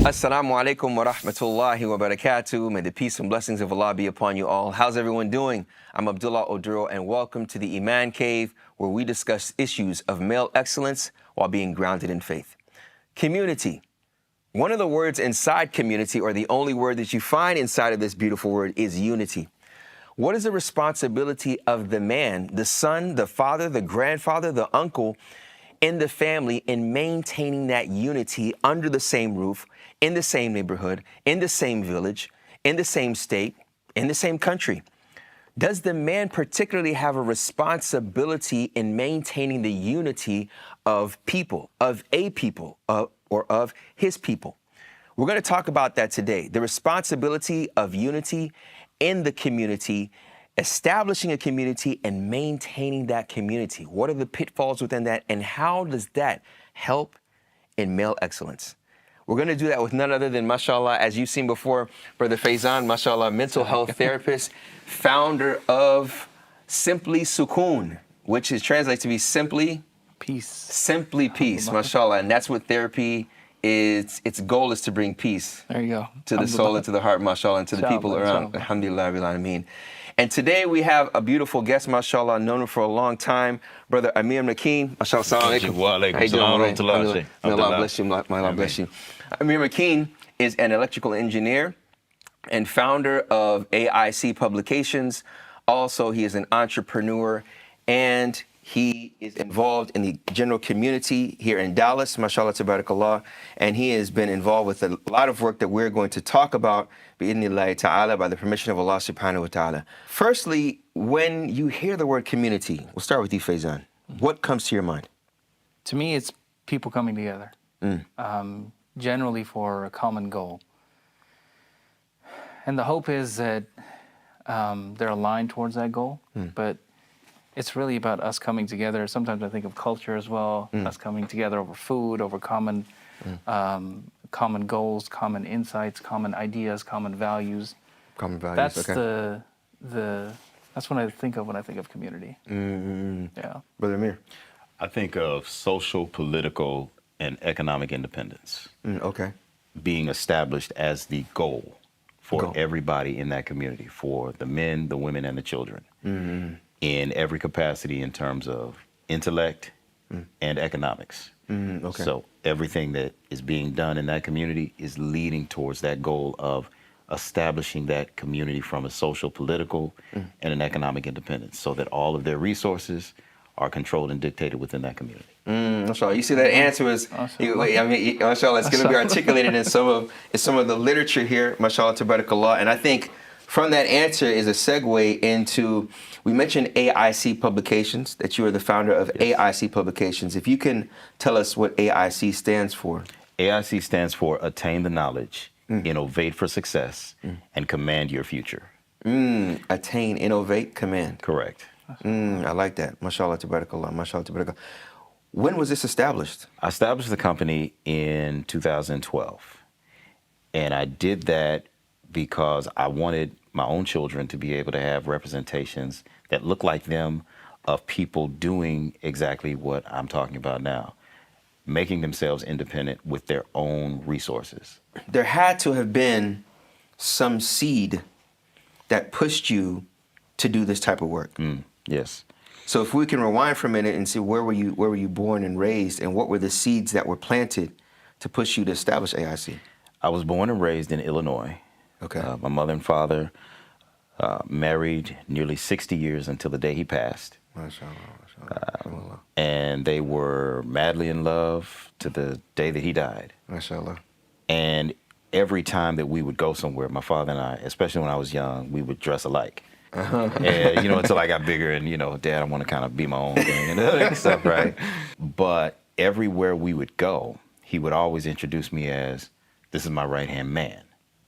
Assalamu alaikum wa rahmatullahi wa barakatuh. May the peace and blessings of Allah be upon you all. How's everyone doing? I'm Abdullah Oduro, and welcome to the Iman Cave, where we discuss issues of male excellence while being grounded in faith. Community. One of the words inside community, or the only word that you find inside of this beautiful word, is unity. What is the responsibility of the man, the son, the father, the grandfather, the uncle in the family in maintaining that unity under the same roof, in the same neighborhood, in the same village, in the same state, in the same country? Does the man particularly have a responsibility in maintaining the unity of people, of a people, or of his people? We're going to talk about that today. The responsibility of unity in the community, establishing a community and maintaining that community. What are the pitfalls within that, and how does that help in male excellence? We're going to do that with none other than, mashallah, as you've seen before, Brother Faizan, mashallah, mental health therapist, founder of Simply Sukoon, which translates to be simply peace. Simply peace, mashallah. And that's what therapy is. Its goal is to bring peace. There you go. To the soul and to the heart, mashallah, and to the people around. Alhamdulillah, rabbil alameen. And today we have a beautiful guest, mashallah, known him for a long time, Brother Iman Cave. Mashallah, assalamu alaikum. Wa alaikum salam wa rahmatullah. May Allah bless you. May Allah bless you. Iman Cave is an electrical engineer and founder of AIC Publications. Also, he is an entrepreneur, and he is involved in the general community here in Dallas, mashallah, tabarakallah, and he has been involved with a lot of work that we're going to talk about, bi'idhnillahi ta'ala, by the permission of Allah subhanahu wa ta'ala. Firstly, when you hear the word community, we'll start with you, Faizan. What comes to your mind? To me, it's people coming together, generally for a common goal. And the hope is that they're aligned towards that goal, but it's really about us coming together. Sometimes I think of culture as well, us coming together over food, over common goals, common insights, common ideas, common values. Common values, that's okay. That's what I think of when I think of community. Yeah. Brother Amir? I think of social, political, and economic independence. Okay. Being established as the goal for everybody in that community, for the men, the women, and the children. In every capacity in terms of intellect and economics. Okay. So everything that is being done in that community is leading towards that goal of establishing that community from a social, political, and an economic independence, so that all of their resources are controlled and dictated within that community. Mashallah. You see that answer is, mashallah, it's going to be articulated in some of the literature here, mashallah, tabarakallah. And I think from that answer is a segue into, we mentioned AIC Publications, that you are the founder of AIC Publications. If you can tell us what AIC stands for. AIC stands for Attain the Knowledge, Innovate for Success, and Command Your Future. Attain, innovate, command. Correct. I like that. Mashallah, tabarakallah, mashallah, tabarakallah. When was this established? I established the company in 2012. And I did that because I wanted my own children to be able to have representations that look like them, of people doing exactly what I'm talking about now, making themselves independent with their own resources. There had to have been some seed that pushed you to do this type of work. Yes. So if we can rewind for a minute and see, where were you born and raised, and what were the seeds that were planted to push you to establish AIC? I was born and raised in Illinois. Okay. My mother and father married nearly 60 years until the day he passed. Mashallah, mashallah. And they were madly in love to the day that he died. Mashallah. And every time that we would go somewhere, my father and I, especially when I was young, we would dress alike. And, until I got bigger and, Dad, I want to kind of be my own thing and stuff, right? But everywhere we would go, he would always introduce me as, this is my right-hand man.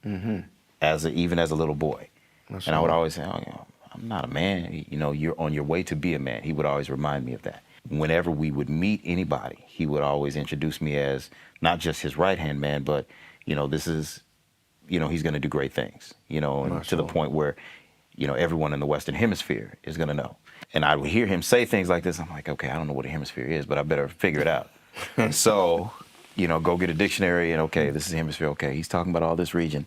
Even as a little boy. And I would always say, I'm not a man. You're on your way to be a man. He would always remind me of that. Whenever we would meet anybody, he would always introduce me as not just his right-hand man, but, this is, he's going to do great things, and to the point where, everyone in the Western Hemisphere is going to know. And I would hear him say things like this. I'm like, okay, I don't know what a hemisphere is, but I better figure it out. So, go get a dictionary and okay, this is hemisphere. Okay, he's talking about all this region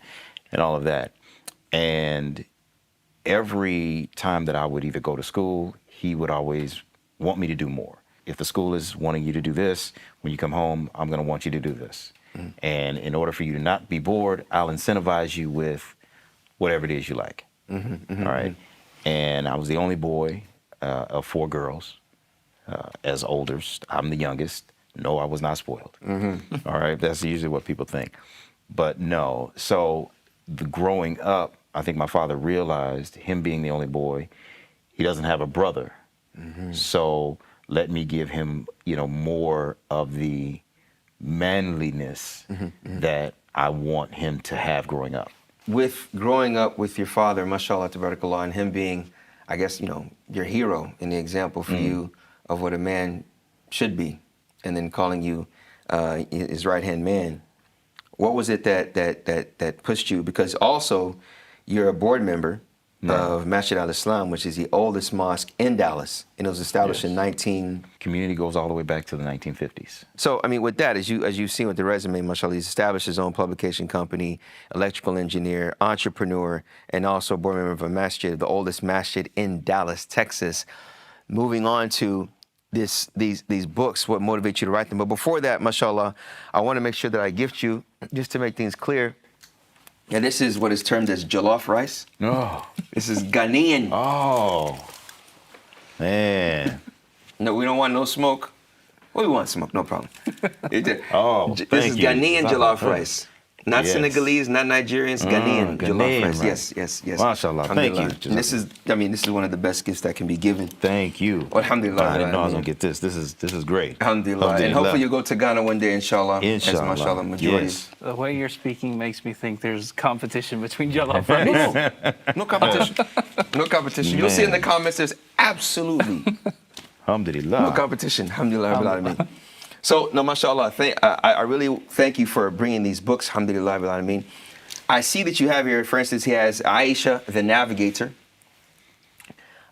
and all of that. And every time that I would either go to school, he would always want me to do more. If the school is wanting you to do this, when you come home, I'm going to want you to do this. And in order for you to not be bored, I'll incentivize you with whatever it is you like. All right. And I was the only boy of 4 girls. As oldest, I'm the youngest. No, I was not spoiled. All right. That's usually what people think. But no. So growing up, I think my father realized, him being the only boy, he doesn't have a brother. So let me give him, more of the manliness that I want him to have growing up. With growing up with your father, mashallah, tabarakallah, and him being, I guess, your hero and the example for you of what a man should be, and then calling you his right-hand man, what was it that pushed you? Because also, you're a board member of Masjid al-Islam, which is the oldest mosque in Dallas, and it was established in 19... Community goes all the way back to the 1950s. So, I mean, with that, as you've seen with the resume, mashallah, he's established his own publication company, electrical engineer, entrepreneur, and also board member of a masjid, the oldest masjid in Dallas, Texas. Moving on to these books, what motivates you to write them. But before that, mashallah, I want to make sure that I gift you, just to make things clear, and this is what is termed as jollof rice. Oh. This is Ghanaian. Oh, man. No, we don't want no smoke. Well, we want smoke, no problem. Thank This is you. Ghanaian jollof rice. Not Senegalese, not Nigerians, Ghanaian jollof rice. Right. Yes. MashaAllah. Thank you. And this is one of the best gifts that can be given. Thank you. Alhamdulillah. I didn't know I was going to get this. This is great. Alhamdulillah. And hopefully you'll go to Ghana one day, inshallah. Inshallah. As mashallah, majority. Yes. The way you're speaking makes me think there's competition between jollof rice. No competition. No competition. You'll see in the comments there's absolutely Alhamdulillah. no competition. Alhamdulillah. Rabbil Alameen. So, no, mashallah, I really thank you for bringing these books, alhamdulillah, Rabbil Alameen. I see that you have here, for instance, he has Aisha, the Navigator,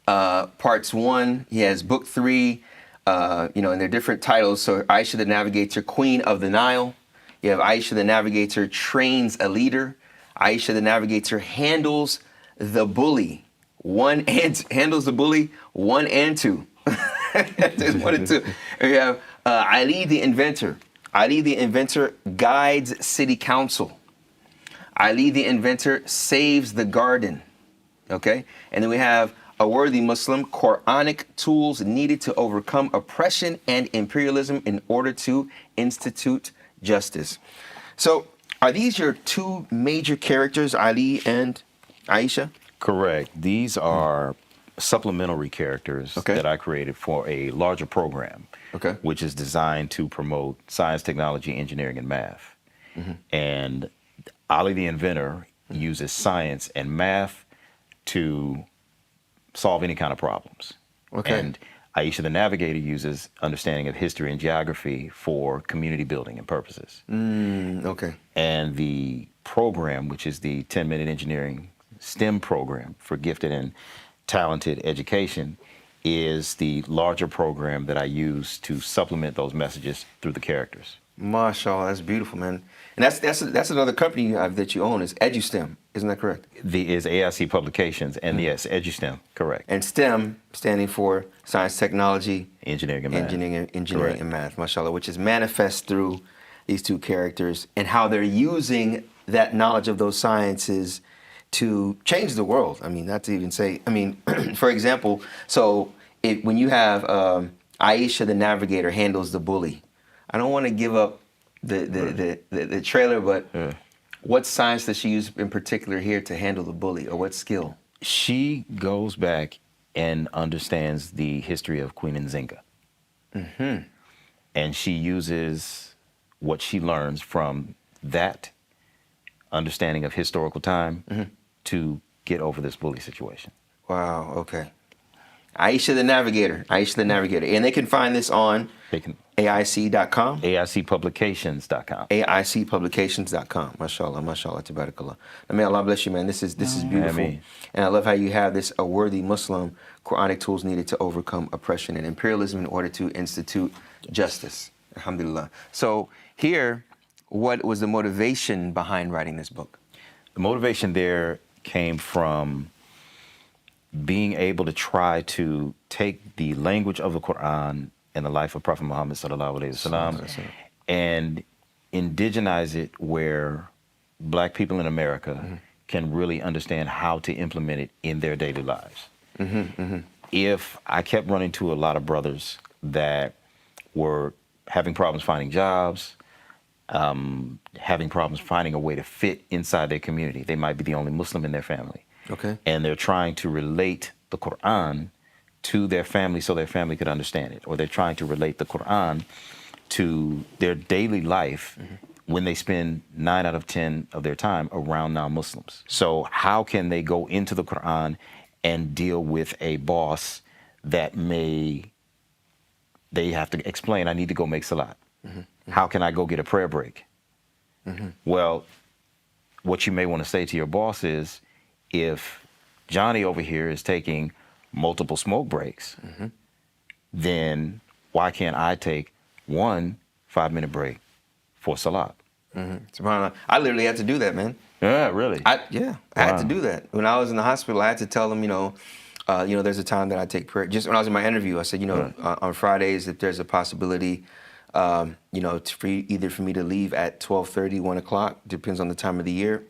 parts 1. He has book 3, and they're different titles. So, Aisha, the Navigator, Queen of the Nile. You have Aisha, the Navigator, Trains a Leader. Aisha, the Navigator, Handles the Bully. Handles the Bully 1 and 2. There's 1 and 2. And we have Ali the Inventor. Ali the Inventor guides City Council. Ali the Inventor saves the garden. Okay? And then we have A Worthy Muslim, Quranic tools needed to overcome oppression and imperialism in order to institute justice. So, are these your 2 major characters, Ali and Aisha? Correct. These are supplementary characters that I created for a larger program, which is designed to promote science, technology, engineering, and math. And Ali the Inventor uses science and math to solve any kind of problems. And Aisha the Navigator uses understanding of history and geography for community building and purposes. And the program, which is the 10-minute engineering STEM program for gifted and talented education, is the larger program that I use to supplement those messages through the characters. MashaAllah, that's beautiful, man. And that's another company you have that you own, is EduSTEM, isn't that correct? Is AIC Publications, and yes, EduSTEM, correct. And STEM standing for Science, Technology, Engineering, and Math. Engineering and Math, MashaAllah, which is manifest through these 2 characters and how they're using that knowledge of those sciences to change the world. I mean, not to even say, for example, so when you have Aisha the Navigator handles the bully, I don't want to give up the trailer, but what science does she use in particular here to handle the bully, or what skill? She goes back and understands the history of Queen Nzinga. And she uses what she learns from that understanding of historical time to get over this bully situation. Wow, okay. Aisha the Navigator, And they can find this on AIC.com? AICpublications.com. AICpublications.com. MashaAllah, MashaAllah, tabarakallah. Now, may Allah bless you, man. This is beautiful. Ameen. And I love how you have this, A Worthy Muslim, Quranic tools needed to overcome oppression and imperialism in order to institute justice. Alhamdulillah. So here, what was the motivation behind writing this book? The motivation there came from being able to try to take the language of the Qur'an and the life of Prophet Muhammad sallallahu alaihi wasallam and indigenize it where black people in America can really understand how to implement it in their daily lives. If I kept running to a lot of brothers that were having problems finding jobs, having problems finding a way to fit inside their community. They might be the only Muslim in their family. Okay. And they're trying to relate the Qur'an to their family so their family could understand it. Or they're trying to relate the Qur'an to their daily life when they spend 9 out of 10 of their time around non-Muslims. So how can they go into the Qur'an and deal with a boss that they have to explain, I need to go make salat. How can I go get a prayer break? Well, what you may want to say to your boss is, if Johnny over here is taking multiple smoke breaks, then why can't I take 1 5-minute break for salat? SubhanAllah. I literally had to do that, man. Yeah, really? I had to do that. When I was in the hospital, I had to tell them, there's a time that I take prayer. Just when I was in my interview, I said, on Fridays, if there's a possibility, either for me to leave at 12:30, 1 o'clock, depends on the time of the year,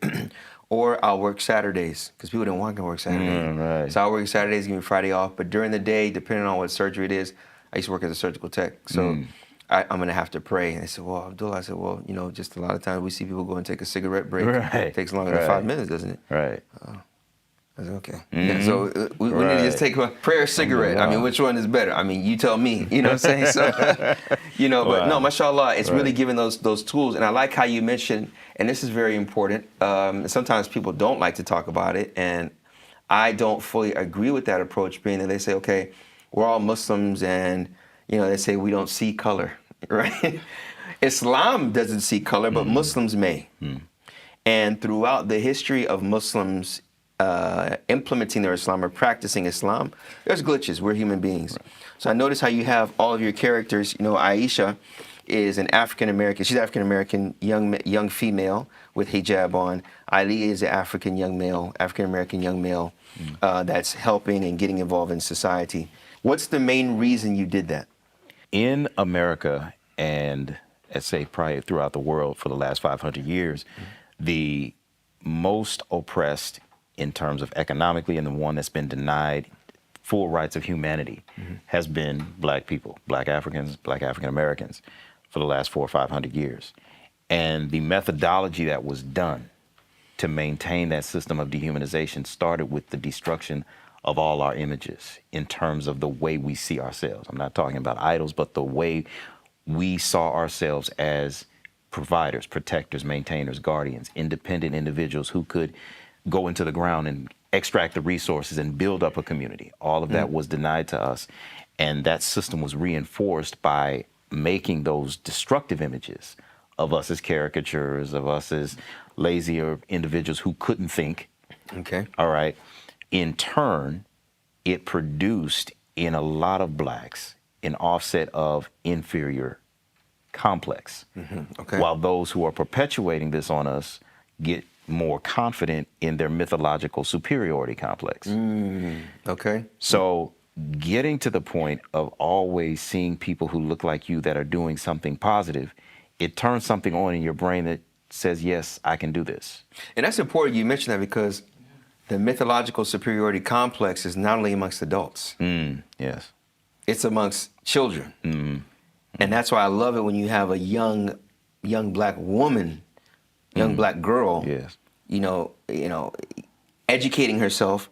or I'll work Saturdays, because people didn't want to work Saturdays. Right. So I'll work Saturdays, give me Friday off. But during the day, depending on what surgery it is, I used to work as a surgical tech. So I'm going to have to pray. And they said, well, Abdullah, I said, well, just a lot of times we see people go and take a cigarette break. Right. It takes longer than 5 minutes, doesn't it? Right. I said, okay. Yeah, so we need to just take a prayer cigarette. I mean, which one is better? I mean, you tell me, you know what I'm saying? So, but no, mashallah, it's really giving those tools. And I like how you mentioned, and this is very important, sometimes people don't like to talk about it, and I don't fully agree with that approach, being that they say, okay, we're all Muslims, and, they say we don't see color, right? Islam doesn't see color, but Muslims may. And throughout the history of Muslims implementing their Islam or practicing Islam, there's glitches. We're human beings. So I notice how you have all of your characters. Aisha is an African-American. She's African-American young female with hijab on. Ali is an African African-American young male that's helping and getting involved in society. What's the main reason you did that? In America, and let's say probably throughout the world for the last 500 years, the most oppressed in terms of economically, and the one that's been denied full rights of humanity has been black people, black Africans, black African Americans for the last 400 or 500 years. And the methodology that was done to maintain that system of dehumanization started with the destruction of all our images in terms of the way we see ourselves. I'm not talking about idols, but the way we saw ourselves as providers, protectors, maintainers, guardians, independent individuals who could go into the ground and extract the resources and build up a community. All of that was denied to us. And that system was reinforced by making those destructive images of us as caricatures, of us as lazier individuals who couldn't think. Okay. All right. In turn, it produced in a lot of blacks an offset of inferior complex. Okay. While those who are perpetuating this on us get more confident in their mythological superiority complex. Okay. So getting to the point of always seeing people who look like you that are doing something positive, it turns something on in your brain that says, yes, I can do this. And that's important you mentioned that, because the mythological superiority complex is not only amongst adults. Yes. It's amongst children. And that's why I love it when you have a young black woman, young black girl, Yes. Educating herself,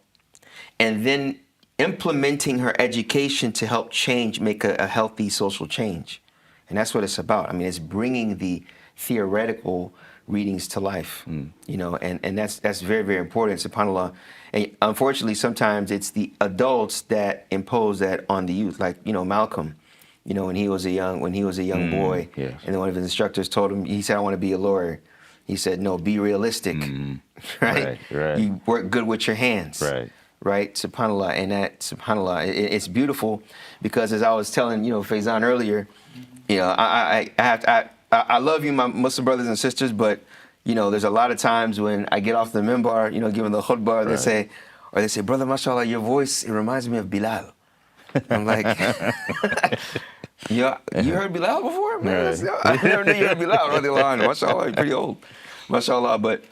and then implementing her education to help make a healthy social change. And that's what it's about. I mean, it's bringing the theoretical readings to life, and that's very, very important, subhanAllah. And unfortunately, sometimes it's the adults that impose that on the youth, like, Malcolm, when he was a young boy, yes. and then one of his instructors told him, he said, I want to be a lawyer. He said, no, be realistic, right? You work good with your hands, right? SubhanAllah, and that, SubhanAllah, it's beautiful, because as I was telling, Faizan earlier, You know, I love you, my Muslim brothers and sisters, but you know, there's a lot of times when I get off the minbar, you know, giving the khutbah, they say, brother, mashallah, your voice, it reminds me of Bilal. I'm like, you heard Bilal before? Man, I never knew you heard Bilal. Radiallahu anhu. Mashallah, you're pretty old. Mashallah, but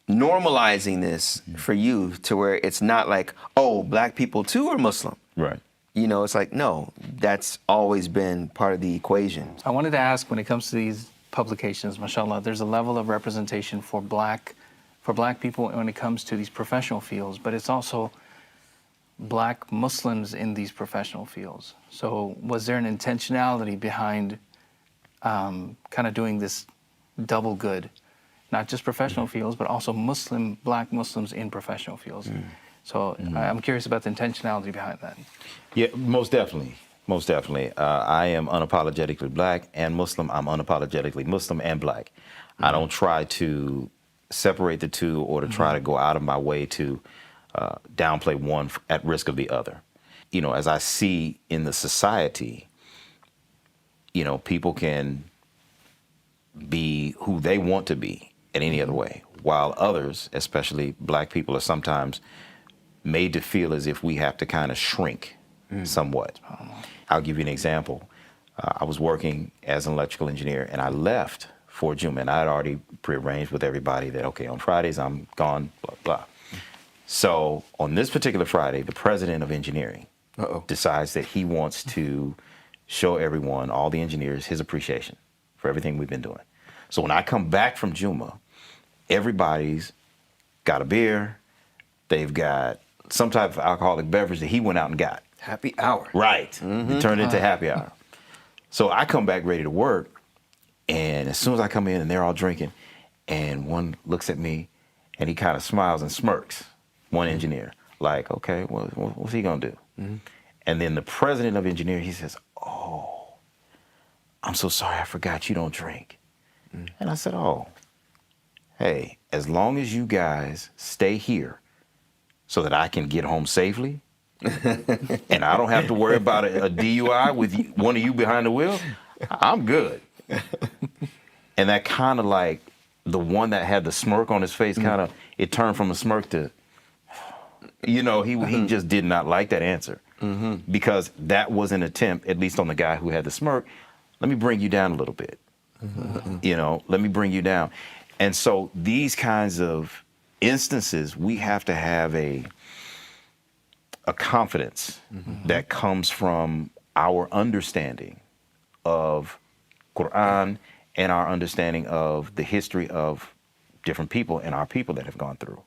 normalizing this for you to where it's not like, oh, black people too are Muslim. Right. You know, it's like, no, that's always been part of the equation. I wanted to ask, when it comes to these publications, mashallah, there's a level of representation for black people when it comes to these professional fields, but it's also black Muslims in these professional fields. So was there an intentionality behind kind of doing this double good, not just professional fields, but also black Muslims in professional fields? So I'm curious about the intentionality behind that. Yeah, most definitely. Most definitely. I am unapologetically black and Muslim. I'm unapologetically Muslim and black. I don't try to separate the two or to try to go out of my way to downplay one at risk of the other. You know, as I see in the society, you know, people can be who they want to be in any other way, while others, especially black people, are sometimes made to feel as if we have to kind of shrink somewhat. I'll give you an example. I was working as an electrical engineer and I left for Juma, and I had already prearranged with everybody that, okay, on Fridays I'm gone, blah, blah. So on this particular Friday, the president of engineering decides that he wants to show everyone, all the engineers, his appreciation for everything we've been doing. So when I come back from Juma, everybody's got a beer, they've got some type of alcoholic beverage that he went out and got. Happy hour. Right. It turned into happy hour. So I come back ready to work, and as soon as I come in and they're all drinking, and one looks at me and he kind of smiles and smirks, one engineer, like, okay, what's he gonna do? And then the president of engineering, he says, oh, I'm so sorry, I forgot you don't drink. And I said, oh, hey, as long as you guys stay here so that I can get home safely, and I don't have to worry about a DUI with one of you behind the wheel, I'm good. And that kind of like, the one that had the smirk on his face, kind of, it turned from a smirk to, you know, he just did not like that answer. Because that was an attempt, at least on the guy who had the smirk, let me bring you down a little bit. You know, let me bring you down. And so these kinds of instances, we have to have a confidence that comes from our understanding of Qur'an and our understanding of the history of different people and our people that have gone through.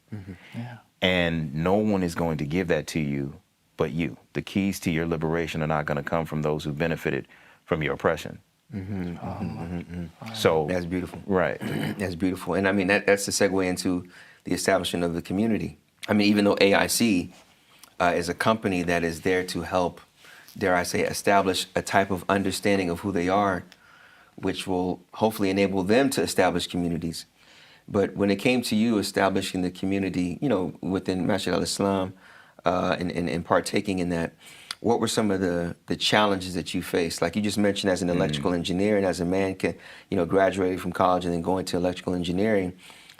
And no one is going to give that to you but you. The keys to your liberation are not going to come from those who benefited from your oppression. So that's beautiful. Right. That's beautiful. And I mean, that's the segue into the establishment of the community. I mean, even though AIC is a company that is there to help, dare I say, establish a type of understanding of who they are, which will hopefully enable them to establish communities. But when it came to you establishing the community, you know, within Masjid al-Islam and partaking in that, what were some of the challenges that you faced? Like you just mentioned, as an electrical engineer and as a man, you know, graduating from college and then going to electrical engineering,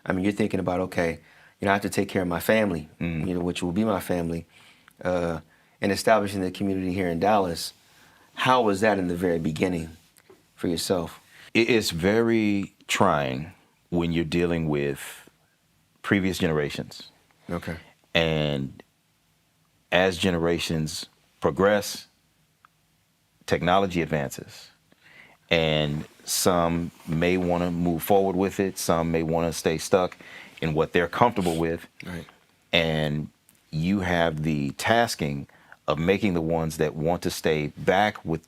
I mean, you're thinking about, okay, you know, I have to take care of my family, you know, which will be my family, and establishing the community here in Dallas. How was that in the very beginning for yourself? It's very trying when you're dealing with previous generations. Okay. And as generations progress, technology advances. And some may want to move forward with it. Some may want to stay stuck in what they're comfortable with. Right. And you have the tasking of making the ones that want to stay back with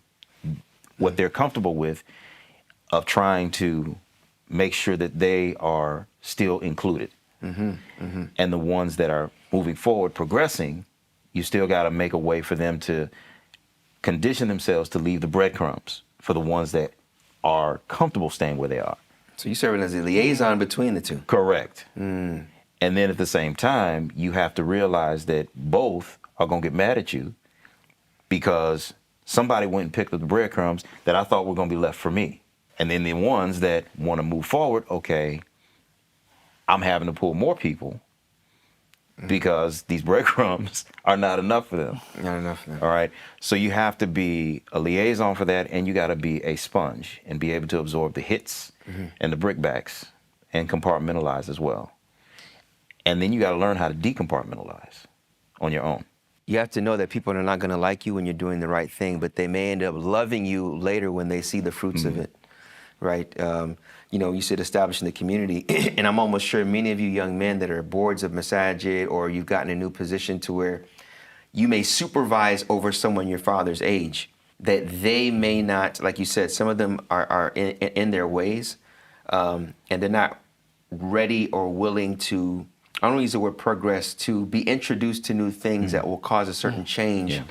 what they're comfortable with, of trying to make sure that they are still included. And the ones that are moving forward, progressing, you still got to make a way for them to condition themselves to leave the breadcrumbs for the ones that are comfortable staying where they are. So you're serving as a liaison between the two. Correct. And then at the same time, you have to realize that both are going to get mad at you, because somebody went and picked up the breadcrumbs that I thought were going to be left for me. And then the ones that want to move forward, okay, I'm having to pull more people because these breadcrumbs are not enough for them. Not enough for them. All right. So you have to be a liaison for that, and you got to be a sponge and be able to absorb the hits and the brickbacks and compartmentalize as well. And then you got to learn how to decompartmentalize on your own. You have to know that people are not going to like you when you're doing the right thing, but they may end up loving you later when they see the fruits of it, right? You know, you said establishing the community, and I'm almost sure many of you young men that are boards of masajid, or you've gotten a new position to where you may supervise over someone your father's age, that they may not, like you said, some of them are in their ways, and they're not ready or willing to, I don't use the word progress, to be introduced to new things that will cause a certain change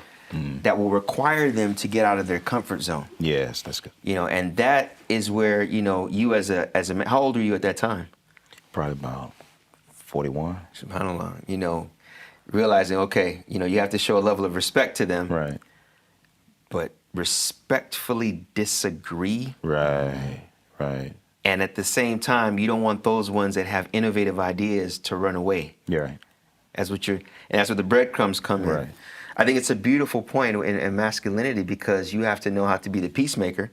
that will require them to get out of their comfort zone. Yes, that's good. You know, and that is where, you know, you as a man, how old were you at that time? Probably about 41. SubhanAllah, you know, realizing, okay, you know, you have to show a level of respect to them. Right. But respectfully disagree. Right. Right. And at the same time, you don't want those ones that have innovative ideas to run away. You're right. That's what and that's where the breadcrumbs come in. Right. I think it's a beautiful point in masculinity, because you have to know how to be the peacemaker,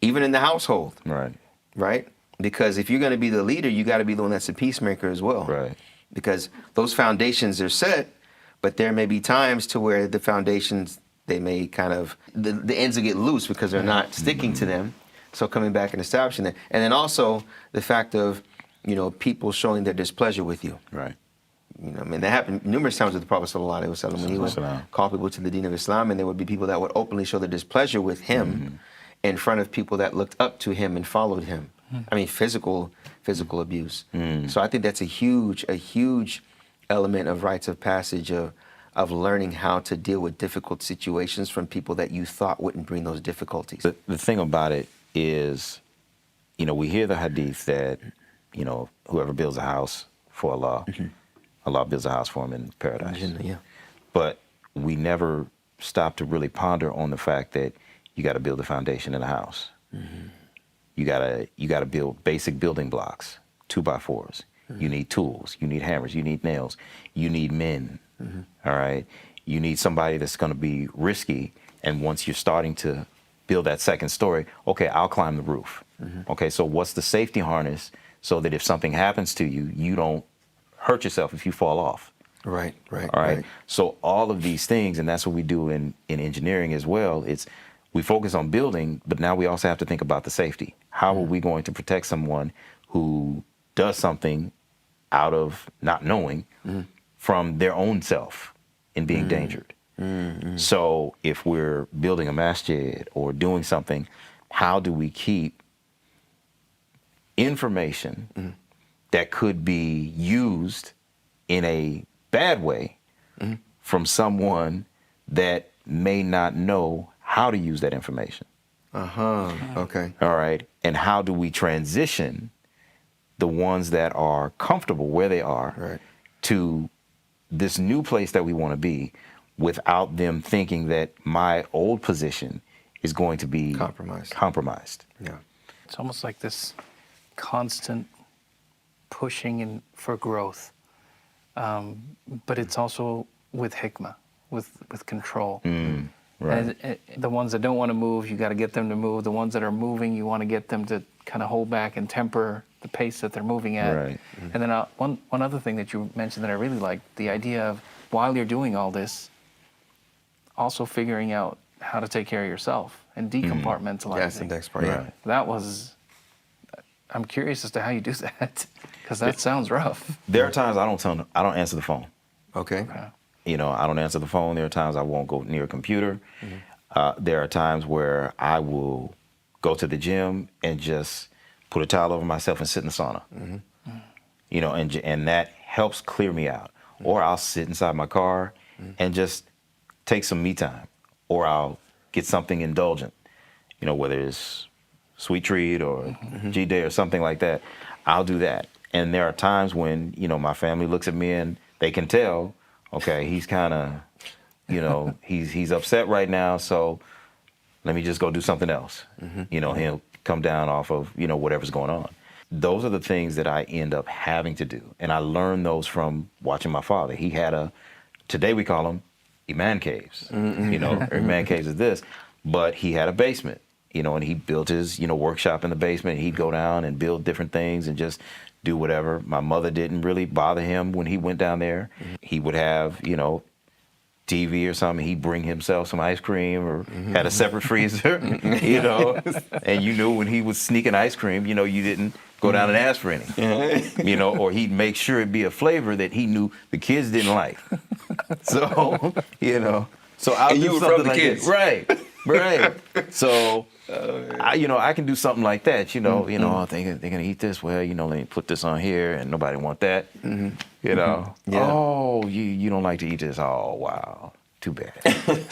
even in the household. Right. Right? Because if you're going to be the leader, you got to be the one that's a peacemaker as well. Right. Because those foundations are set, but there may be times to where the foundations, they may kind of, the ends will get loose because they're not sticking to them. So coming back and establishing that. And then also the fact of, you know, people showing their displeasure with you. Right. You know, I mean, that happened numerous times with the Prophet sallallahu alaihi wasallam when he would call people to the deen of Islam, and there would be people that would openly show their displeasure with him in front of people that looked up to him and followed him. I mean, physical abuse. So I think that's a huge element of rites of passage of learning how to deal with difficult situations from people that you thought wouldn't bring those difficulties. The thing about it is, you know, we hear the hadith that, you know, whoever builds a house for Allah, Allah builds a house for him in paradise. Yeah. But we never stop to really ponder on the fact that you got to build a foundation in a house. You gotta build basic building blocks, 2x4s. You need tools. You need hammers. You need nails. You need men. All right. You need somebody that's going to be risky. And once you're starting to build that second story, okay, I'll climb the roof. Okay, so what's the safety harness so that if something happens to you, you don't hurt yourself if you fall off? Right. All right. So all of these things, and that's what we do in engineering as well. We focus on building, but now we also have to think about the safety. How are we going to protect someone who does something out of not knowing from their own self in being endangered? So if we're building a masjid or doing something, how do we keep information that could be used in a bad way from someone that may not know how to use that information? Okay. All right. And how do we transition the ones that are comfortable where they are to this new place that we want to be without them thinking that my old position is going to be compromised? Yeah. It's almost like this constant pushing for growth, but it's also with hikmah, with control. Right. And the ones that don't want to move, you got to get them to move. The ones that are moving, you want to get them to kind of hold back and temper the pace that they're moving at. Right. And then one other thing that you mentioned that I really liked, the idea of while you're doing all this, also figuring out how to take care of yourself and decompartmentalizing. That's the next part. Yeah. That was, I'm curious as to how you do that, because that sounds rough. There are times I don't answer the phone. Okay. You know, I don't answer the phone. There are times I won't go near a computer. There are times where I will go to the gym and just put a towel over myself and sit in the sauna. You know, and that helps clear me out. Or I'll sit inside my car and just take some me time. Or I'll get something indulgent, you know, whether it's sweet treat or G-Day or something like that. I'll do that. And there are times when, you know, my family looks at me and they can tell, okay, he's kind of you know, he's upset right now, so let me just go do something else. You know, he'll come down off of, you know, whatever's going on. Those are the things that I end up having to do. And I learned those from watching my father. He had today we call them Iman Caves. You know, Iman Caves is this, but he had a basement, you know, and he built his, you know, workshop in the basement. He'd go down and build different things and just do whatever. My mother didn't really bother him when he went down there. He would have, you know, TV or something. He'd bring himself some ice cream or had a separate freezer, you know, and you knew when he was sneaking ice cream, you know, you didn't go down and ask for any, you know, or he'd make sure it'd be a flavor that he knew the kids didn't like. So, you know, so I'll and do you were something from the like kids. that. Right. So, you know, I can do something like that, you know, oh, they're going to eat this. Well, you know, let me put this on here and nobody want that. You know, oh, you don't like to eat this. Oh, wow. Too bad.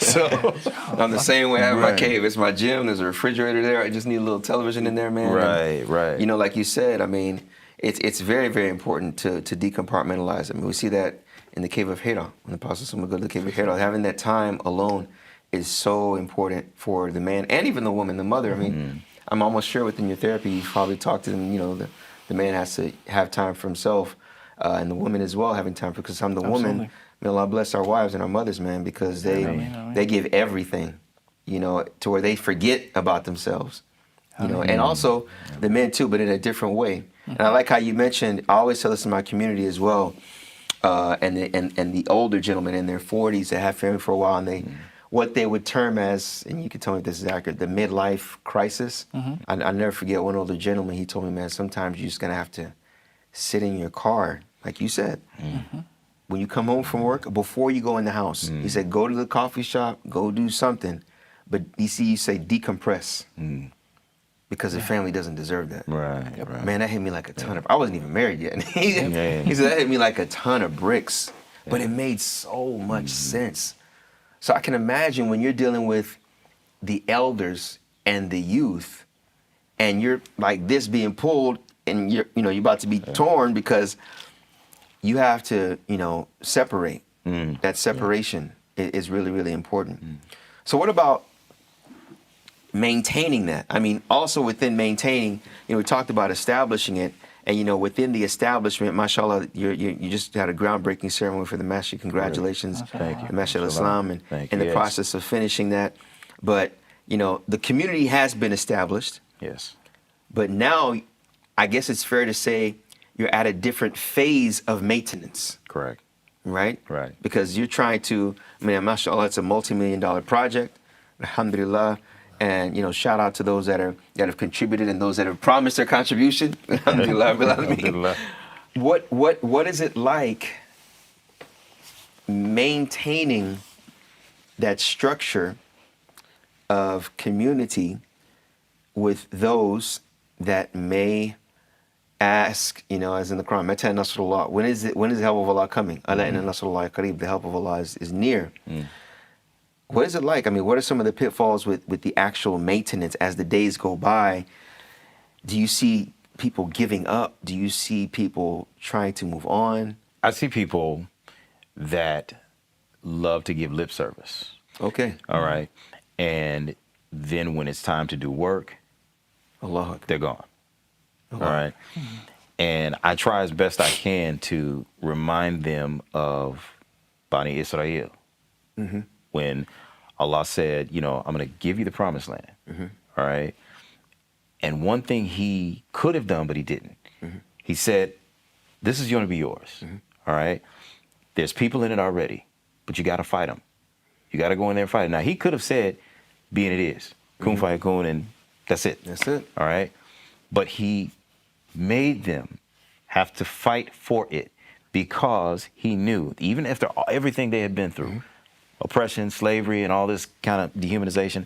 So I'm the same way I have my cave. It's my gym. There's a refrigerator there. I just need a little television in there, man. Right. You know, like you said, I mean, it's very, very important to decompartmentalize. I mean, we see that in the cave of Hira. When the apostles would go to the cave of Hira, having that time alone is so important for the man and even the woman, the mother. I mean, I'm almost sure within your therapy, you probably talk to them, you know, the man has to have time for himself and the woman as well having time for, because I'm the woman. May Allah bless our wives and our mothers, man, because they give everything, you know, to where they forget about themselves, you know, and also the men too, but in a different way. And I like how you mentioned, I always tell this in my community as well, and the older gentlemen in their 40s that have family for a while, and what they would term as, and you can tell me if this is accurate, the midlife crisis. I never forget one older gentleman, he told me, man, sometimes you're just going to have to sit in your car, like you said. When you come home from work, before you go in the house, he said, go to the coffee shop, go do something. But you say decompress because the family doesn't deserve that. Right. Man, that hit me like a ton of, I wasn't even married yet. He said, that hit me like a ton of bricks. But it made so much sense. So I can imagine when you're dealing with the elders and the youth, and you're like this being pulled, and you're about to be torn because you have to, you know, separate. That separation is really, really important. So what about maintaining that? I mean, also within maintaining, you know, we talked about establishing it, and, you know, within the establishment, mashallah, you just had a groundbreaking ceremony for the masjid. Congratulations. Thank you. The Masjid al-Islam, and in the process of finishing that. But, you know, the community has been established. Yes. But now, I guess it's fair to say, you're at a different phase of maintenance. Correct. Right? Right. Because you're trying to, I mean, mashallah, it's a multi-million-dollar project, alhamdulillah, and, you know, shout out to those that have contributed and those that have promised their contribution. Alhamdulillah. What is it like maintaining that structure of community with those that may ask, you know, as in the Quran, Mata Nasrullah, when is the help of Allah coming? Allah inna Nasrullahi qareeb, the help of Allah is near. What is it like? I mean, what are some of the pitfalls with the actual maintenance as the days go by? Do you see people giving up? Do you see people trying to move on? I see people that love to give lip service. Okay. All right. And then when it's time to do work, they're gone. All right. And I try as best I can to remind them of Bani Israel. When Allah said, you know, I'm going to give you the promised land. All right. And one thing he could have done, but he didn't. He said, this is going to be yours. All right. There's people in it already, but you got to fight them. You got to go in there and fight it. Now, he could have said, be and it is. Kun fayakun, and that's it. That's it. All right. But he made them have to fight for it because he knew, even after everything they had been through, oppression, slavery, and all this kind of dehumanization,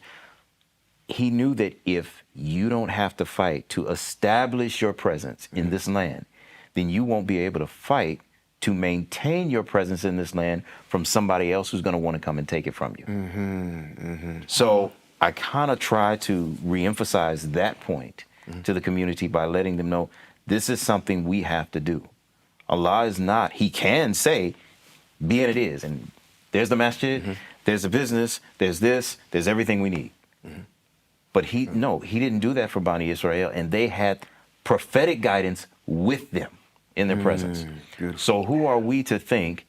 he knew that if you don't have to fight to establish your presence in this land, then you won't be able to fight to maintain your presence in this land from somebody else who's going to want to come and take it from you. So I kind of try to reemphasize that point to the community by letting them know this is something we have to do. Allah is not, he can say, be and it is, and there's the masjid, there's a business, there's this, there's everything we need. But he didn't do that for Bani Israel, and they had prophetic guidance with them in their presence. Beautiful. So who are we to think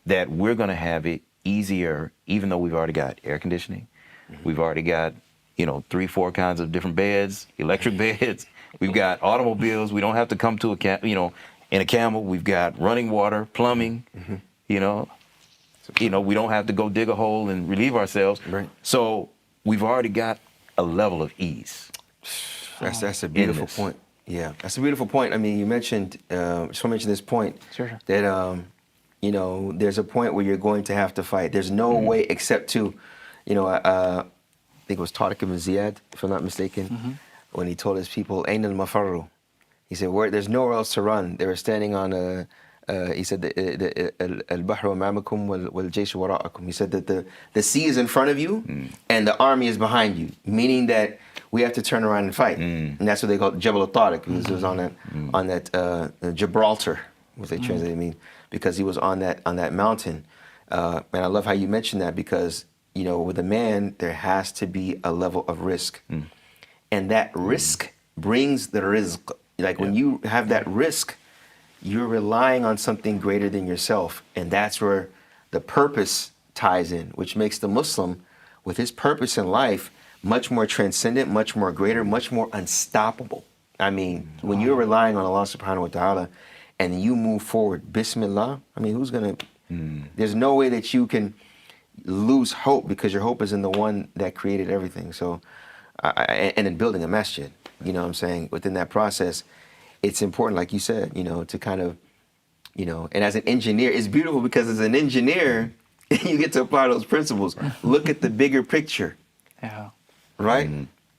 that we're going to have it easier, even though we've already got air conditioning, we've already got 3-4 kinds of different beds, electric beds, we've got automobiles, we don't have to come to in a camel, we've got running water, plumbing, we don't have to go dig a hole and relieve ourselves. Right. So we've already got a level of ease. That's a beautiful point. Yeah, that's a beautiful point. I mean, you mentioned, just want to mention this point, Sure. that, there's a point where you're going to have to fight. There's no way except to, I think it was Tariq ibn Ziyad, if I'm not mistaken, when he told his people, Ayn al-Mafarru. He said, there's nowhere else to run. They were standing on he said, al-bahru amamakum wal-jayshu wara'akum. He said that the sea is in front of you and the army is behind you, meaning that we have to turn around and fight. And that's what they call Jabal al-Tariq. It was on that Gibraltar, what they translate it mean, because he was on that mountain. And I love how you mentioned that, because with a man there has to be a level of risk, and that risk brings the rizq. Like when you have that risk, you're relying on something greater than yourself, and that's where the purpose ties in, which makes the Muslim, with his purpose in life, much more transcendent, much more greater, much more unstoppable. I mean, when you're relying on Allah subhanahu wa ta'ala and you move forward, Bismillah, I mean, who's going to, there's no way that you can lose hope, because your hope is in the one that created everything. So, and in building a masjid, what I'm saying, within that process, it's important, like you said, to kind of, and as an engineer, it's beautiful because as an engineer, you get to apply those principles. Look at the bigger picture. Yeah. Right?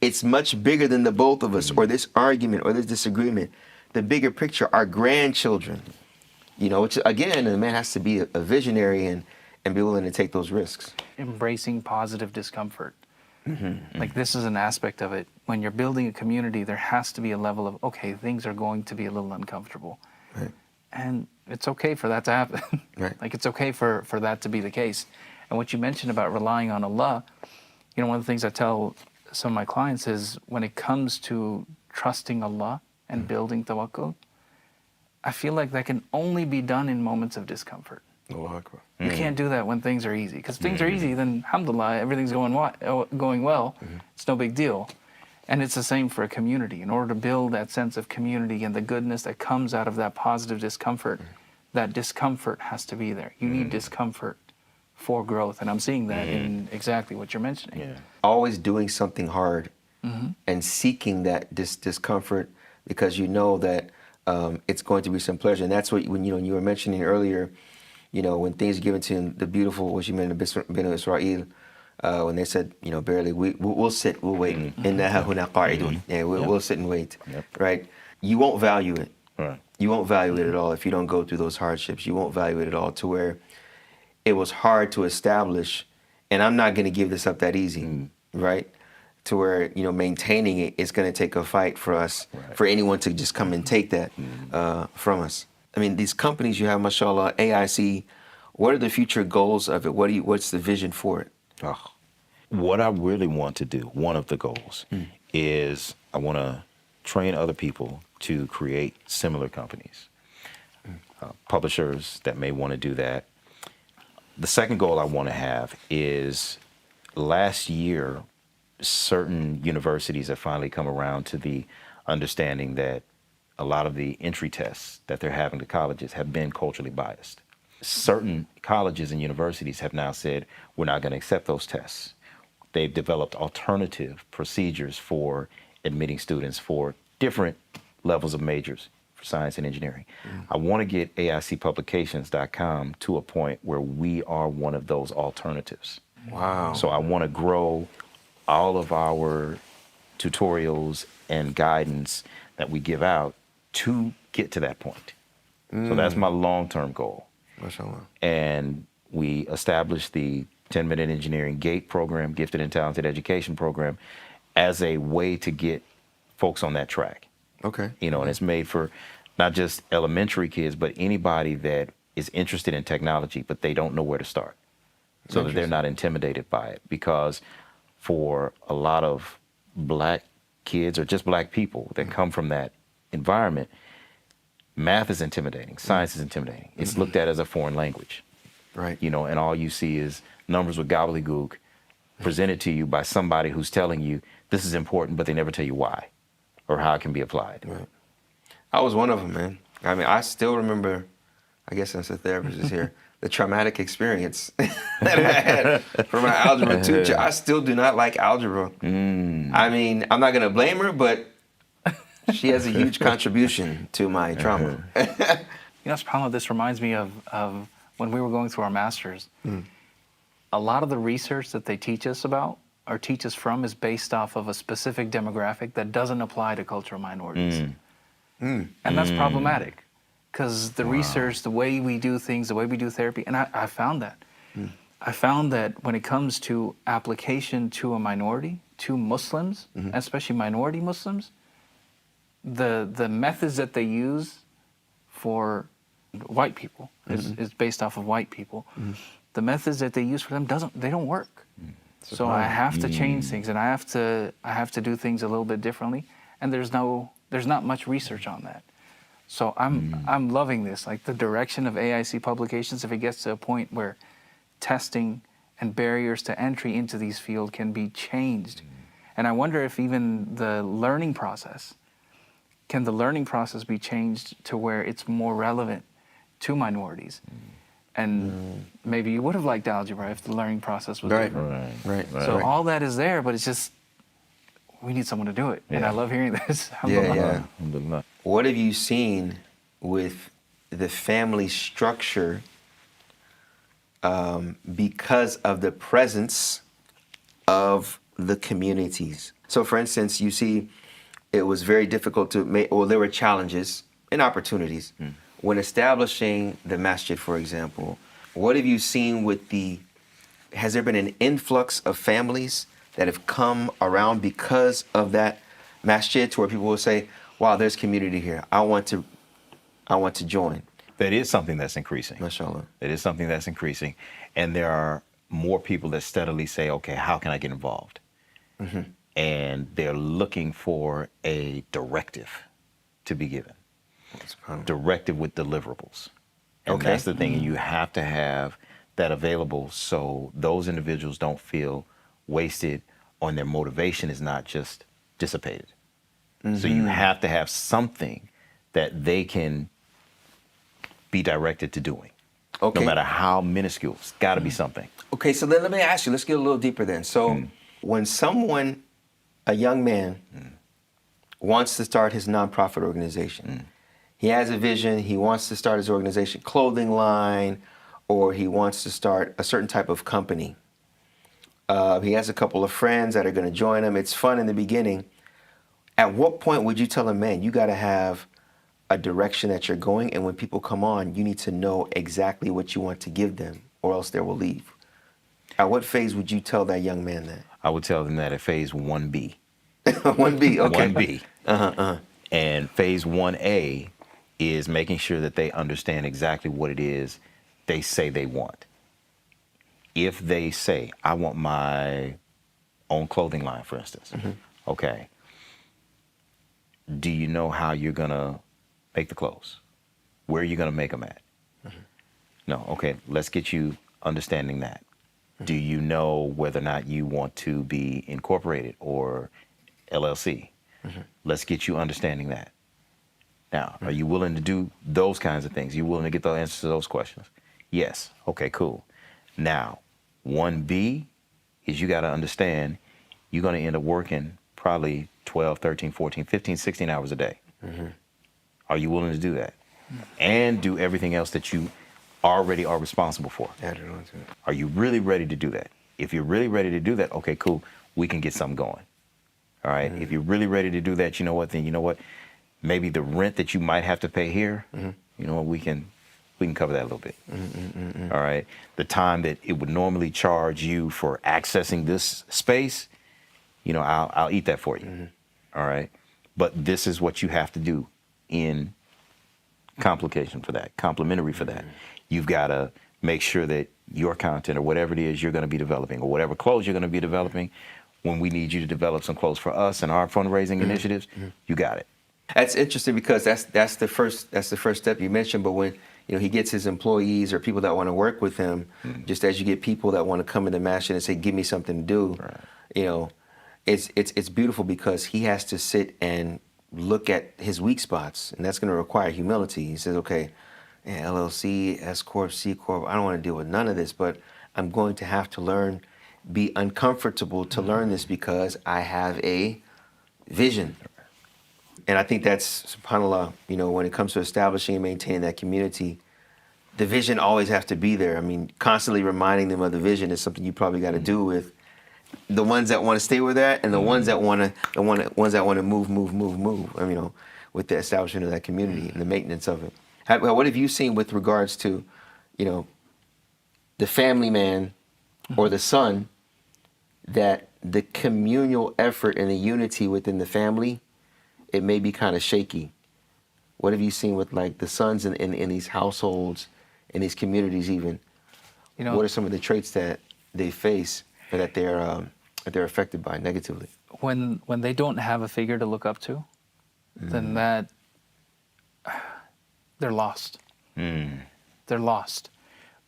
It's much bigger than the both of us, or this argument, or this disagreement. The bigger picture, our grandchildren. Which again, a man has to be a visionary and be willing to take those risks. Embracing positive discomfort. Like, this is an aspect of it. When you're building a community, there has to be a level of, okay, things are going to be a little uncomfortable. Right. And it's okay for that to happen. Right. Like, it's okay for that to be the case. And what you mentioned about relying on Allah, one of the things I tell some of my clients is, when it comes to trusting Allah and building tawakkul, I feel like that can only be done in moments of discomfort. Allahu Akbar. You can't do that when things are easy. Because things are easy, then alhamdulillah, everything's going well. It's no big deal. And it's the same for a community. In order to build that sense of community and the goodness that comes out of that positive discomfort, that discomfort has to be there. You need discomfort for growth. And I'm seeing that in exactly what you're mentioning. Yeah. Always doing something hard and seeking that discomfort, because you know that it's going to be some pleasure. And that's what, when you were mentioning earlier, when things are given to the beautiful, what you mentioned, Banu Israel, when they said, barely, we'll sit, we'll wait. We'll sit and wait, right? You won't value it. Right. You won't value it at all if you don't go through those hardships. You won't value it at all, to where it was hard to establish, and I'm not going to give this up that easy, right? To where, maintaining it is going to take a fight for us, for anyone to just come and take that from us. I mean, these companies you have, mashallah, AIC, what are the future goals of it? What's the vision for it? What I really want to do, one of the goals, is I want to train other people to create similar companies, publishers that may want to do that. The second goal I want to have is, last year, certain universities have finally come around to the understanding that a lot of the entry tests that they're having to colleges have been culturally biased. Certain colleges and universities have now said, we're not going to accept those tests. They've developed alternative procedures for admitting students for different levels of majors, for science and engineering. I want to get AICpublications.com to a point where we are one of those alternatives. Wow. So I want to grow all of our tutorials and guidance that we give out to get to that point. So that's my long-term goal. Mashallah. And we established the 10-minute engineering GATE program, Gifted and Talented Education program, as a way to get folks on that track. Okay. And it's made for not just elementary kids, but anybody that is interested in technology, but they don't know where to start. so that they're not intimidated by it. Because for a lot of black kids or just black people that come from that environment, math is intimidating, science is intimidating. It's looked at as a foreign language. Right. You know, and all you see is numbers with gobbledygook presented to you by somebody who's telling you this is important, but they never tell you why or how it can be applied. Right. I was one of them, man. I mean, I still remember, I guess since the therapist is here, the traumatic experience that I had for my algebra 2 teacher. I still do not like algebra. I mean, I'm not going to blame her, but she has a huge contribution to my trauma. You know, SubhanAllah, this reminds me of when we were going through our masters. A lot of the research that they teach us about or teach us from is based off of a specific demographic that doesn't apply to cultural minorities. And that's problematic because the research, the way we do things, the way we do therapy, and I found that. I found that when it comes to application to a minority, to Muslims, especially minority Muslims, the methods that they use for white people is based off of white people. The methods that they use for them they don't work. So I have to change things, and I have to do things a little bit differently. And there's not much research on that. So I'm loving this, like the direction of AIC publications. If it gets to a point where testing and barriers to entry into these fields can be changed, and I wonder if even the learning process be changed to where it's more relevant to minorities. And maybe you would have liked algebra if the learning process was different. Right. So all that is there, but it's just, we need someone to do it. And I love hearing this. Yeah. What have you seen with the family structure because of the presence of the communities? So for instance, you see, it was very difficult to make, or there were challenges and opportunities when establishing the masjid, for example. What have you seen with has there been an influx of families that have come around because of that masjid to where people will say, wow, there's community here. I want to join. That is something that's increasing. MashaAllah. It is something that's increasing. And there are more people that steadily say, okay, how can I get involved? And they're looking for a directive to be given. Directive with deliverables. And that's the thing. You have to have that available so those individuals don't feel wasted and their motivation is not just dissipated. So you have to have something that they can be directed to doing. No matter how minuscule, it's got to be something. Okay, so then let me ask you, let's get a little deeper then. So when someone, a young man, wants to start his nonprofit organization, he has a vision, he wants to start his organization, clothing line, or he wants to start a certain type of company. He has a couple of friends that are going to join him. It's fun in the beginning. At what point would you tell him, man, you got to have a direction that you're going, and when people come on, you need to know exactly what you want to give them, or else they will leave? At what phase would you tell that young man that? I would tell them that at phase 1B. 1B, okay. 1B. And phase 1A is making sure that they understand exactly what it is they say they want. If they say, I want my own clothing line, for instance, okay, do you know how you're going to make the clothes? Where are you going to make them at? No, okay, let's get you understanding that. Do you know whether or not you want to be incorporated or LLC? Let's get you understanding that. Now, are you willing to do those kinds of things? Are you willing to get the answers to those questions? Yes. Okay, cool. Now, 1B is you got to understand you're going to end up working probably 12, 13, 14, 15, 16 hours a day. Are you willing to do that? And do everything else that you already are responsible for? Are you really ready to do that? If you're really ready to do that, okay, cool. We can get something going. All right. If you're really ready to do that, you know what? Then you know what? Maybe the rent that you might have to pay here, you know what? We can cover that a little bit. All right. The time that it would normally charge you for accessing this space, you know, I'll eat that for you. All right. But this is what you have to do in complication for that, complementary for that. You've got to make sure that your content or whatever it is you're going to be developing or whatever clothes you're going to be developing, when we need you to develop some clothes for us and our fundraising initiatives, you got it. That's interesting because that's the first step you mentioned. But when he gets his employees or people that want to work with him, just as you get people that want to come into Masjid and say, "Give me something to do," it's beautiful because he has to sit and look at his weak spots, and that's going to require humility. He says, "Okay, LLC, S corp, C corp, I don't want to deal with none of this, but I'm going to have to learn, be uncomfortable to learn this because I have a vision." And I think that's, subhanAllah, when it comes to establishing and maintaining that community, the vision always has to be there. I mean, constantly reminding them of the vision is something you probably got to do with the ones that want to stay with that and the ones that want to move. I mean, with the establishment of that community and the maintenance of it. What have you seen with regards to, the family man or the son, that the communal effort and the unity within the family, it may be kind of shaky? What have you seen with like the sons in these households, in these communities even? What are some of the traits that they face or that they're affected by negatively? When they don't have a figure to look up to, then they're lost. They're lost.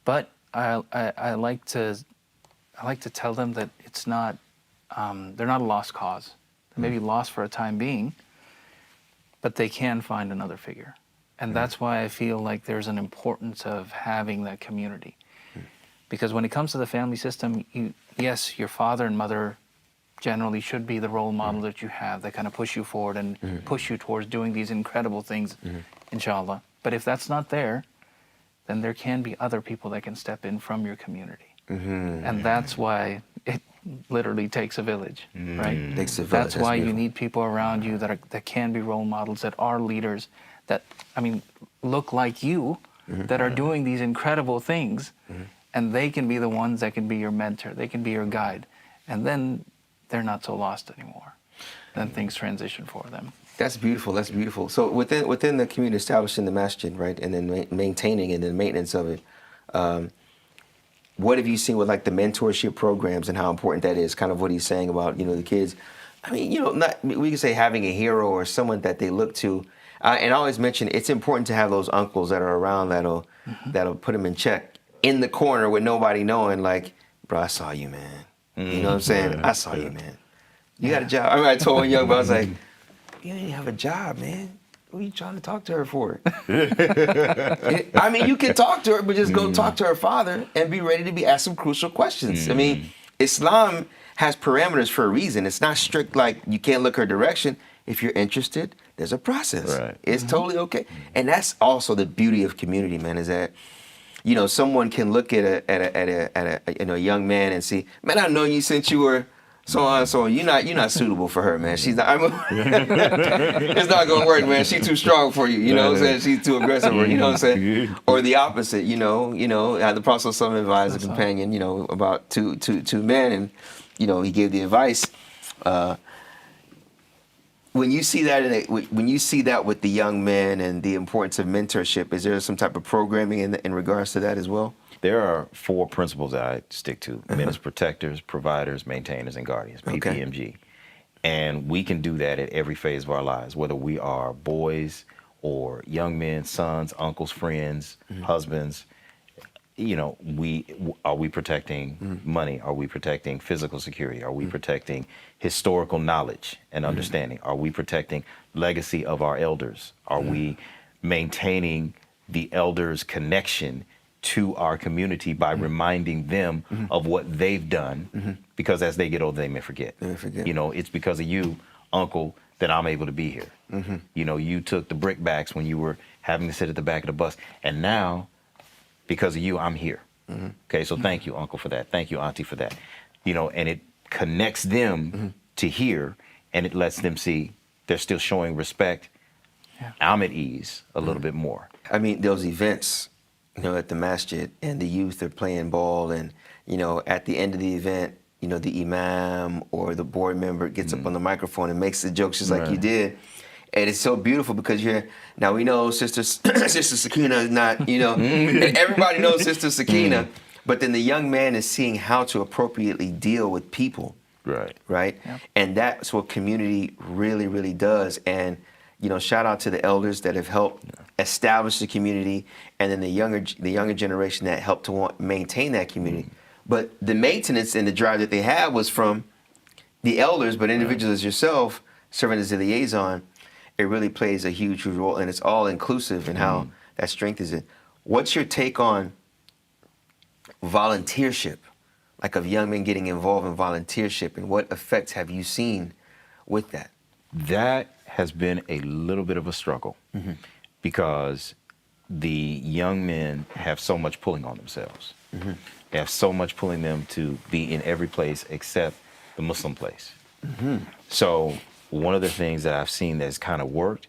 But I like to tell them that it's not they're not a lost cause. They may be lost for a time being, but they can find another figure. And that's why I feel like there's an importance of having that community. Because when it comes to the family system, yes, your father and mother generally should be the role model that you have that kind of push you forward and push you towards doing these incredible things, inshallah. But if that's not there, then there can be other people that can step in from your community. And that's why it literally takes a village, right? Takes a village. That's why you need people around you that can be role models, that are leaders, that, look like you, that are doing these incredible things, and they can be the ones that can be your mentor, they can be your guide, and then they're not so lost anymore. Then things transition for them. That's beautiful. That's beautiful. So within the community, establishing the masjid, right, and then maintaining and then maintenance of it, what have you seen with like the mentorship programs and how important that is? Kind of what he's saying about the kids. We can say having a hero or someone that they look to. And I always mention it's important to have those uncles that are around that'll put them in check in the corner with nobody knowing. Like, bro, I saw you, man. You know what I'm saying? I saw you, man. You got a job. I told one young boy, I was like, you didn't have a job, man. What are you trying to talk to her for? You can talk to her, but just go talk to her father and be ready to be asked some crucial questions. Islam has parameters for a reason. It's not strict like you can't look her direction. If you're interested, there's a process. Right. It's totally okay. And that's also the beauty of community, man, is that someone can look at a young man and see, man, I know you since you were so on and so on. You're not suitable for her, man. She's not. It's not gonna work, man. She's too strong for you. You know what I'm saying? She's too aggressive. Or, you know what I'm saying? Or the opposite. The Prophet ﷺ advised a companion, about two men, and he gave the advice. When you see that with the young men and the importance of mentorship, is there some type of programming in regards to that as well? There are 4 principles that I stick to: men as protectors, providers, maintainers, and guardians, PPMG. And we can do that at every phase of our lives, whether we are boys or young men, sons, uncles, friends, husbands. Are we protecting money? Are we protecting physical security? Are we protecting historical knowledge and understanding? Are we protecting legacy of our elders? Are we maintaining the elders' connection to our community by reminding them of what they've done? Because as they get older, they may forget. It's because of you, uncle, that I'm able to be here. You took the brickbacks when you were having to sit at the back of the bus, and now, because of you, I'm here. Okay, so thank you, uncle, for that. Thank you, auntie, for that. And it connects them to here, and it lets them see they're still showing respect. I'm at ease a little bit more. Those events, at the masjid, and the youth are playing ball, and at the end of the event, the imam or the board member gets up on the microphone and makes the jokes just like you did. And it's so beautiful because now we know Sister Sakina is not, and everybody knows Sister Sakina, but then the young man is seeing how to appropriately deal with people. Right? Yep. And that's what community really, really does. And, shout out to the elders that have helped establish the community, and then the younger generation that helped to maintain that community. But the maintenance and the drive that they had was from the elders, but individuals as yourself, serving as a liaison, it really plays a huge role, and it's all inclusive in how that strengthens it. What's your take on volunteership, like of young men getting involved in volunteership, and what effects have you seen with that? That has been a little bit of a struggle because the young men have so much pulling on themselves. They have so much pulling them to be in every place except the Muslim place. So one of the things that I've seen that's kind of worked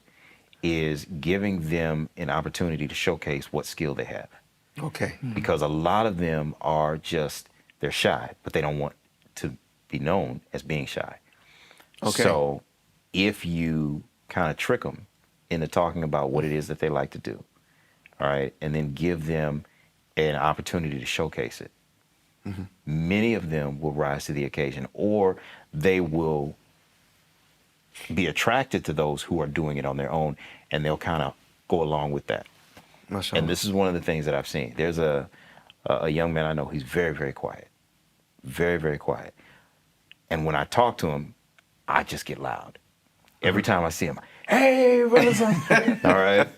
is giving them an opportunity to showcase what skill they have. Okay. Because a lot of them are they're shy, but they don't want to be known as being shy. Okay. So if you kind of trick them into talking about what it is that they like to do, all right, and then give them an opportunity to showcase it, many of them will rise to the occasion, or they will be attracted to those who are doing it on their own, and they'll kind of go along with that. Mashallah. And this is one of the things that I've seen. There's a young man I know, he's very, very quiet. Very, very quiet. And when I talk to him, I just get loud. Every time I see him, hey, brother, son. All right.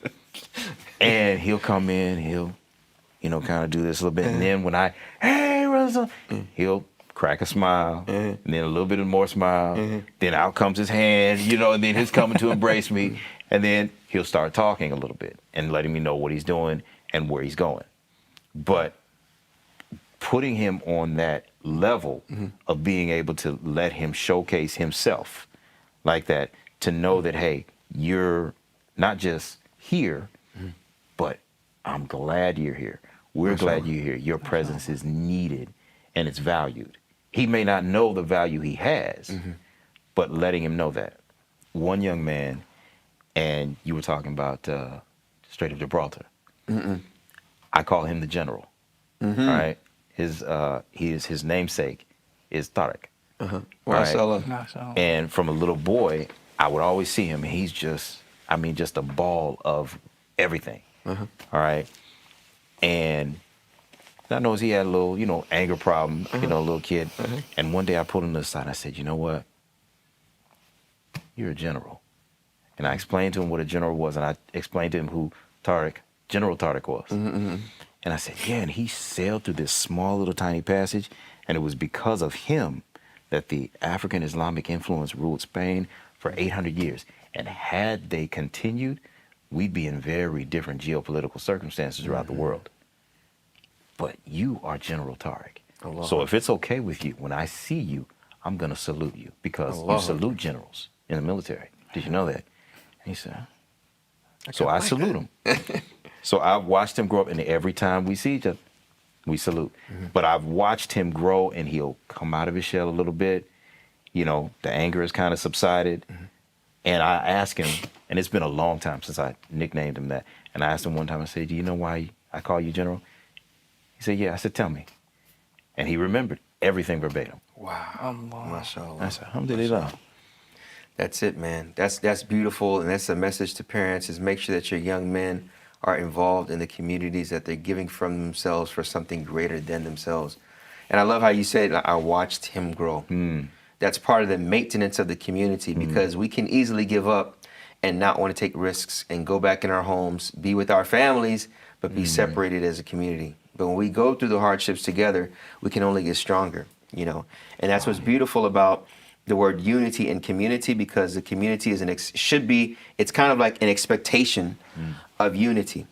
And he'll come in, he'll, kind of do this a little bit. And then when hey, brother, son, he'll crack a smile, and then a little bit more smile. Then out comes his hand, and then he's coming to embrace me. And then he'll start talking a little bit and letting me know what he's doing and where he's going. But putting him on that level of being able to let him showcase himself like that, to know that, hey, you're not just here, but I'm glad you're here. We're glad you're here. Your presence is needed and it's valued. He may not know the value he has, but letting him know that. One young man, and you were talking about Strait of Gibraltar. I call him the general. All right, his namesake is Tariq. Mashallah. And from a little boy, I would always see him. And he's just a ball of everything. All right, and I know he had a little, anger problem, a little kid. And one day I pulled him to the side. I said, you know what? You're a general. And I explained to him what a general was, and I explained to him who General Tariq was. And I said, yeah, and he sailed through this small little tiny passage, and it was because of him that the African Islamic influence ruled Spain for 800 years. And had they continued, we'd be in very different geopolitical circumstances throughout the world. But you are General Tariq. Allah. So if it's okay with you, when I see you, I'm going to salute you, because Allah. you salute generals in the military. Did you know that? And he said, so I salute him. So I've watched him grow up, and every time we see each other, we salute. But I've watched him grow, and he'll come out of his shell a little bit. The anger has kind of subsided. And I asked him, and it's been a long time since I nicknamed him that. And I asked him one time, I said, do you know why I call you General? He said, yeah. I said, tell me. And he remembered everything verbatim. Wow. Mashallah. I said, alhamdulillah. That's it, man. That's beautiful, and that's a message to parents, is make sure that your young men are involved in the communities, that they're giving from themselves for something greater than themselves. And I love how you said, I watched him grow. That's part of the maintenance of the community, because we can easily give up and not want to take risks and go back in our homes, be with our families, but be separated as a community. But when we go through the hardships together, we can only get stronger, And that's what's beautiful about the word unity and community, because the community is it's kind of like an expectation of unity,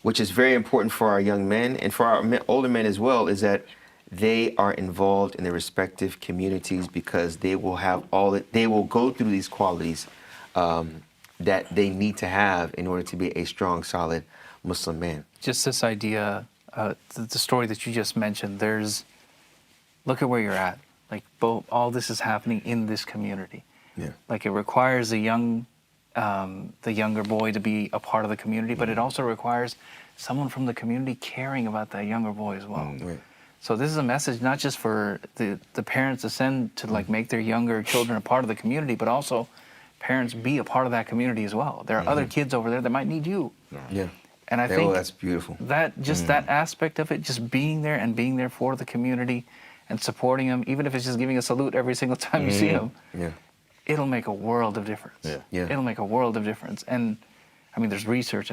which is very important for our young men and for our older men as well, is that they are involved in their respective communities, because they will have they will go through these qualities that they need to have in order to be a strong, solid Muslim man. Just this idea, the story that you just mentioned, look at where you're at. Like all this is happening in this community. Yeah. Like it requires a young the younger boy to be a part of the community, but it also requires someone from the community caring about that younger boy as well. Right. So this is a message not just for the parents to send to like make their younger children a part of the community, but also parents be a part of that community as well. There are other kids over there that might need you. Yeah. And I think that's beautiful. that just that aspect of it, just being there and being there for the community and supporting them, even if it's just giving a salute every single time you see them, Yeah. it'll make a world of difference. Yeah. Yeah. It'll make a world of difference. And I mean, there's research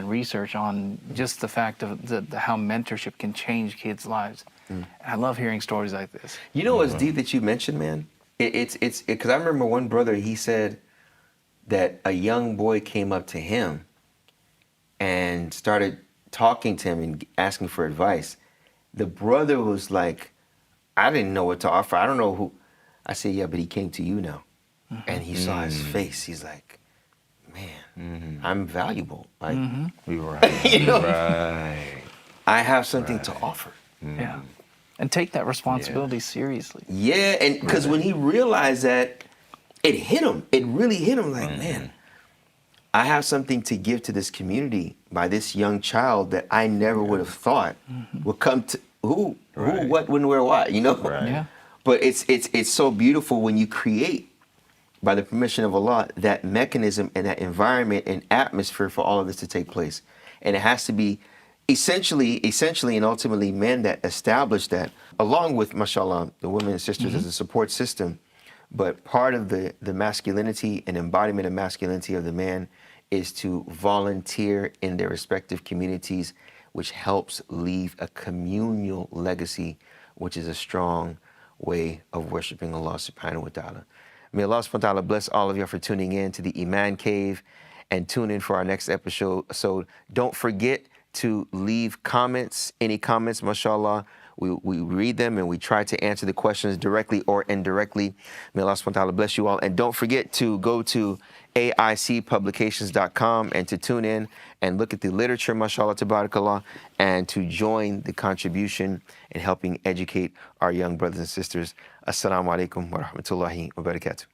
on just the fact of how mentorship can change kids' lives. And I love hearing stories like this. You know what's deep that you mentioned, man? It's because I remember one brother, he said that a young boy came up to him and started talking to him and asking for advice. The brother was like, I didn't know what to offer. I don't know who. I said, yeah, but he came to you now. And he saw his face. He's like, man, I'm valuable. Like, We were right. you know, Right. I have something to offer. Yeah. And take that responsibility seriously. Yeah, and because when he realized that, it hit him. It really hit him. Like, man, I have something to give to this community by this young child that I never would have thought would come to who, what, when, where, why. You know. Right. Yeah. But it's so beautiful when you create, by the permission of Allah, that mechanism and that environment and atmosphere for all of this to take place. And it has to be essentially and ultimately men that establish that, along with, mashallah, the women and sisters as a support system. But part of the masculinity and embodiment of masculinity of the man is to volunteer in their respective communities, which helps leave a communal legacy, which is a strong way of worshiping Allah subhanahu wa ta'ala. May Allah subhanahu wa ta'ala bless all of you for tuning in to the Iman Cave, and tune in for our next episode. So don't forget to leave comments, any comments, mashallah. We read them and we try to answer the questions directly or indirectly. May Allah subhanahu wa ta'ala bless you all. And don't forget to go to aicpublications.com and to tune in and look at the literature, mashallah, tabarakallah, and to join the contribution in helping educate our young brothers and sisters. Assalamu alaikum wa rahmatullahi wa barakatuh.